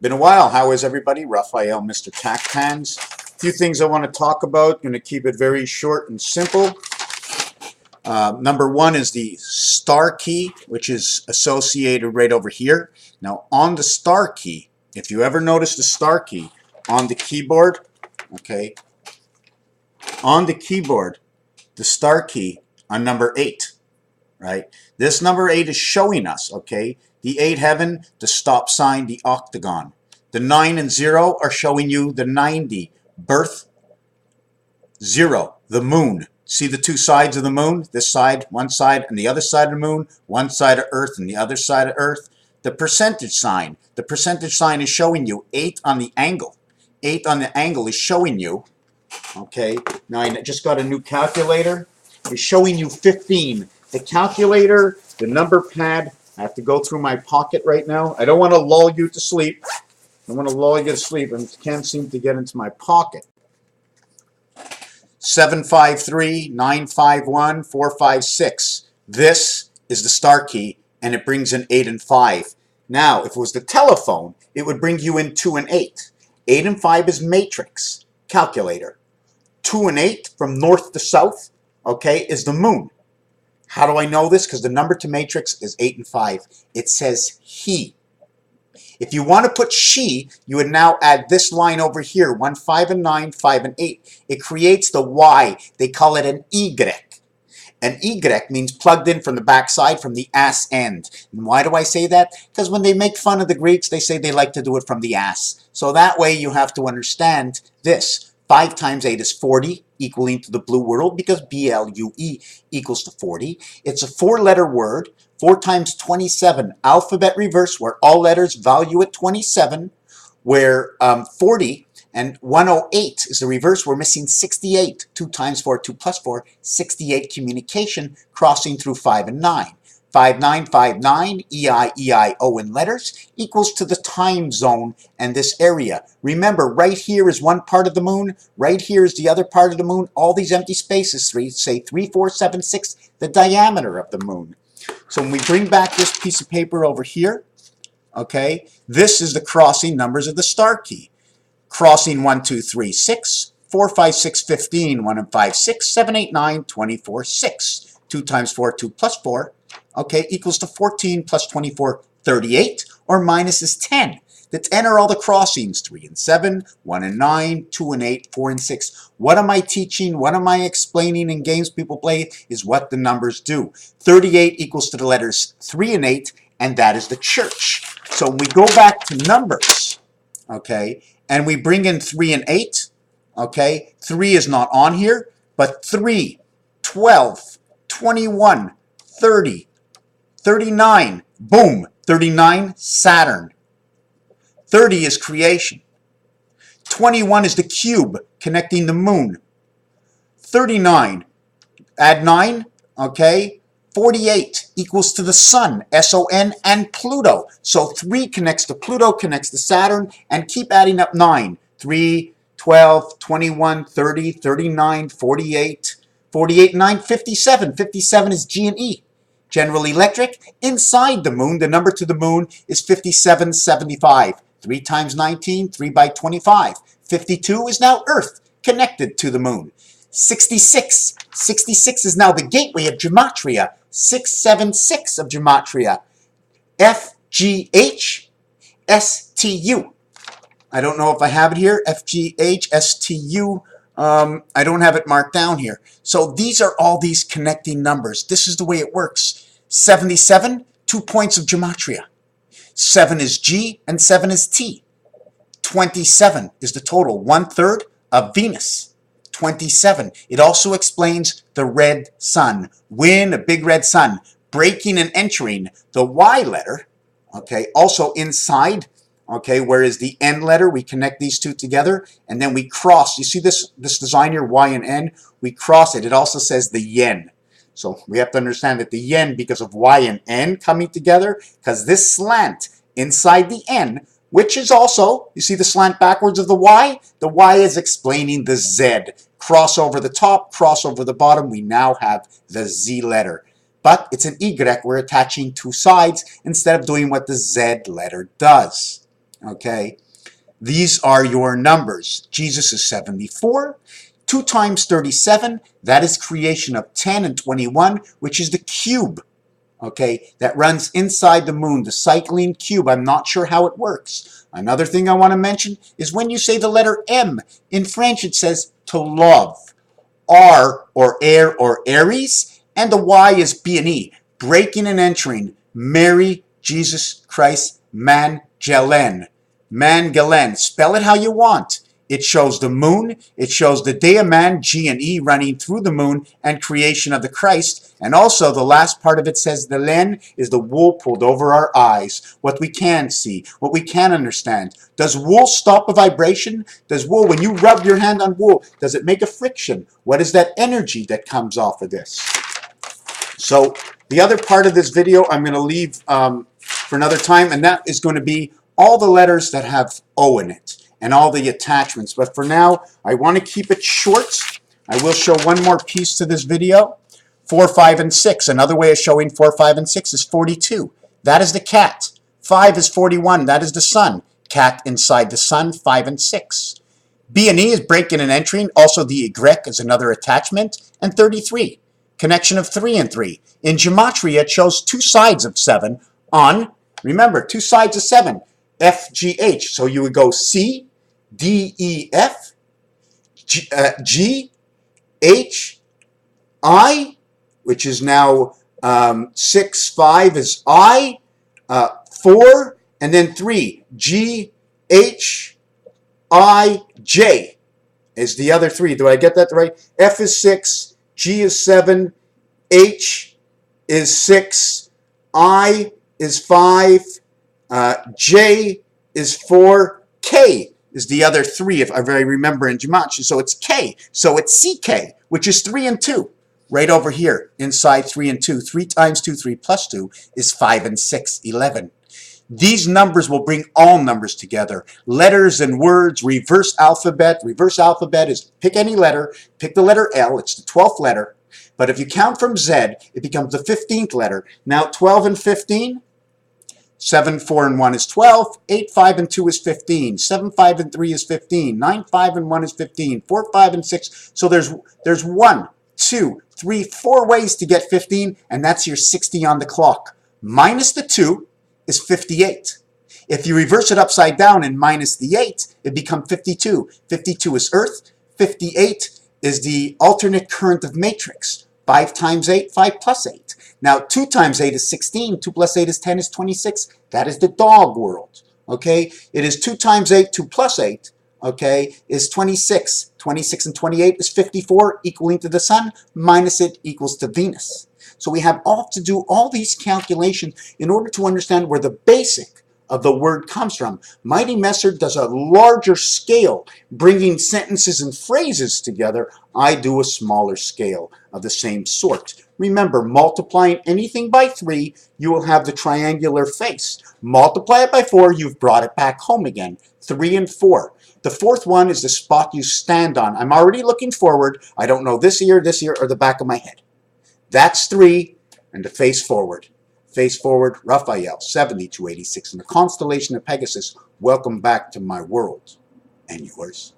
Been a while. How is everybody? Raphael, Mr. Tack Pans. A few things I want to talk about. Going to keep it very short and simple. Number one is the star key, which is associated right over here. Now, on the star key, if you ever notice the star key on the keyboard, okay, on the keyboard, the star key on number 8, right? This number 8 is showing us, okay, the 8 heaven, the stop sign, the octagon. The 9 and 0 are showing you the 90, birth, 0, the moon. See the two sides of the moon? This side, one side, and the other side of the moon, one side of Earth and the other side of Earth. The percentage sign. The percentage sign is showing you 8 on the angle. 8 on the angle is showing you, okay, now I just got a new calculator. It's showing you 15. The calculator, the number pad, I have to go through my pocket right now. I don't want to lull you to sleep. I don't want to lull you to sleep and can't seem to get into my pocket. 753 951 456. This is the star key, and it brings in 8 and 5. Now, if it was the telephone, it would bring you in 2 and 8. 8 and 5 is matrix, calculator. 2 and 8 from north to south, okay, is the moon. How do I know this? Because the number to matrix is 8 and 5. It says he. If you want to put she, you would now add this line over here, 1, 5, and 9, 5, and 8. It creates the Y. They call it an Y. An Y means plugged in from the backside, from the ass end. And why do I say that? Because when they make fun of the Greeks, they say they like to do it from the ass. So that way you have to understand this. 5 times 8 is 40, equaling to the blue world, because BLUE equals to 40. It's a 4-letter word. 4 times 27, alphabet reverse, where all letters value at 27, where 40 and 108 is the reverse. We're missing 68. 2 times 4, 2 plus 4, 68 communication, crossing through 5 and 9. 5959, E-I-E-I-O in letters, equals to the time zone and this area. Remember, right here is one part of the moon, right here is the other part of the moon. All these empty spaces, say 3, 4, 7, 6, the diameter of the moon. So when we bring back this piece of paper over here, okay, this is the crossing numbers of the star key. Crossing 1, 2, 3, 6, 4, 5, 6, 15, 1 and 5, 6, 7, 8, 9, 24, 6. 2 times 4, 2 plus 4, okay, equals to 14 plus 24, 38, or minus is 10. The 10 are all the crossings, 3 and 7, 1 and 9, 2 and 8, 4 and 6. What am I teaching? What am I explaining in games people play is what the numbers do. 38 equals to the letters 3 and 8, and that is the church. So when we go back to numbers, okay, and we bring in 3 and 8, okay, 3 is not on here, but 3, 12, 21, 30, 39, boom, 39, Saturn. 30 is creation. 21 is the cube connecting the moon. 39, add 9, okay, 48 equals to the sun, S-O-N, and Pluto. So 3 connects to Pluto, connects to Saturn, and keep adding up 9. 3, 12, 21, 30, 39, 48, 48, 9, 57. 57 is G and E. General Electric, inside the moon, the number to the moon is 5775. 3 times 19, 3 by 25. 52 is now Earth, connected to the moon. 66. 66 is now the gateway of Gematria. 676 of Gematria. FGHSTU. I don't know if I have it here. FGHSTU. I don't have it marked down here. So these are all these connecting numbers. This is the way it works. 77, 2 points of Gematria. 7 is G and 7 is T. 27 is the total, 1/3 of Venus. 27. It also explains the red sun. When a big red sun, breaking and entering the Y letter, okay, also inside, okay, where is the N letter? We connect these two together, and then we cross. You see this design here, Y and N? We cross it. It also says the yen. So we have to understand that the yen, because of Y and N coming together, because this slant inside the N, which is also, you see the slant backwards of the Y is explaining the Z. Cross over the top, cross over the bottom, we now have the Z letter. But it's an Y, we're attaching 2 sides instead of doing what the Z letter does. Okay, these are your numbers. Jesus is 74. 2 times 37, that is creation of 10 and 21, which is the cube, okay, that runs inside the moon, the cycling cube. I'm not sure how it works. Another thing I want to mention is when you say the letter M, in French it says to love. R or air or Aries, and the Y is B and E, breaking and entering, Mary, Jesus Christ, Mangelen. Mangelen, spell it how you want. It shows the moon, it shows the day of man, G and E, running through the moon, and creation of the Christ. And also the last part of it says the len is the wool pulled over our eyes, what we can see, what we can understand. Does wool stop a vibration? Does wool, when you rub your hand on wool, does it make a friction? What is that energy that comes off of this? So the other part of this video I'm going to leave for another time, and that is going to be all the letters that have O in it and all the attachments. But for now, I want to keep it short. I will show one more piece to this video. 4, 5, and 6. Another way of showing 4, 5, and 6 is 42. That is the cat. 5 is 41. That is the sun. Cat inside the sun, 5 and 6. B and E is breaking and entering. Also the Y is another attachment. And 33. Connection of 3 and 3. In gematria, it shows 2 sides of 7 on, remember, 2 sides of 7. F, G, H. So you would go C, D, E, F, G, H, I, which is now 6, 5 is I, 4, and then 3. G, H, I, J is the other 3. Do I get that right? F is 6, G is 7, H is 6, I is 5, J is 4, K is the other 3 if I remember in gematria. So it's K. So it's CK, which is 3 and 2. Right over here, inside 3 and 2. 3 times 2, 3 plus 2 is 5 and 6, 11. These numbers will bring all numbers together. Letters and words, reverse alphabet. Reverse alphabet is pick any letter. Pick the letter L. It's the 12th letter. But if you count from Z, it becomes the 15th letter. Now 12 and 15, 7, 4, and 1 is 12. 8, 5, and 2 is 15. 7, 5, and 3 is 15. 9, 5, and 1 is 15. 4, 5, and 6. So there's 1, 2, 3, 4 ways to get 15, and that's your 60 on the clock. Minus the 2 is 58. If you reverse it upside down and minus the 8, it becomes 52. 52 is Earth. 58 is the alternate current of matrix. 5 times 8, 5 plus 8. Now 2 times 8 is 16. 2 plus 8 is 10 is 26. That is the dog world. Okay? It is 2 times 8, 2 plus 8. Okay, is 26. 26 and 28 is 54, equaling to the sun, minus it equals to Venus. So we have to do all these calculations in order to understand where the basic of the word comes from. Mighty Messer does a larger scale, bringing sentences and phrases together. I do a smaller scale of the same sort. Remember, multiplying anything by 3, you will have the triangular face. Multiply it by 4, you've brought it back home again. 3 and 4. The 4th one is the spot you stand on. I'm already looking forward. I don't know this ear, or the back of my head. That's 3, and the face forward. Face forward, Raphael, 7286, in the constellation of Pegasus. Welcome back to my world and yours.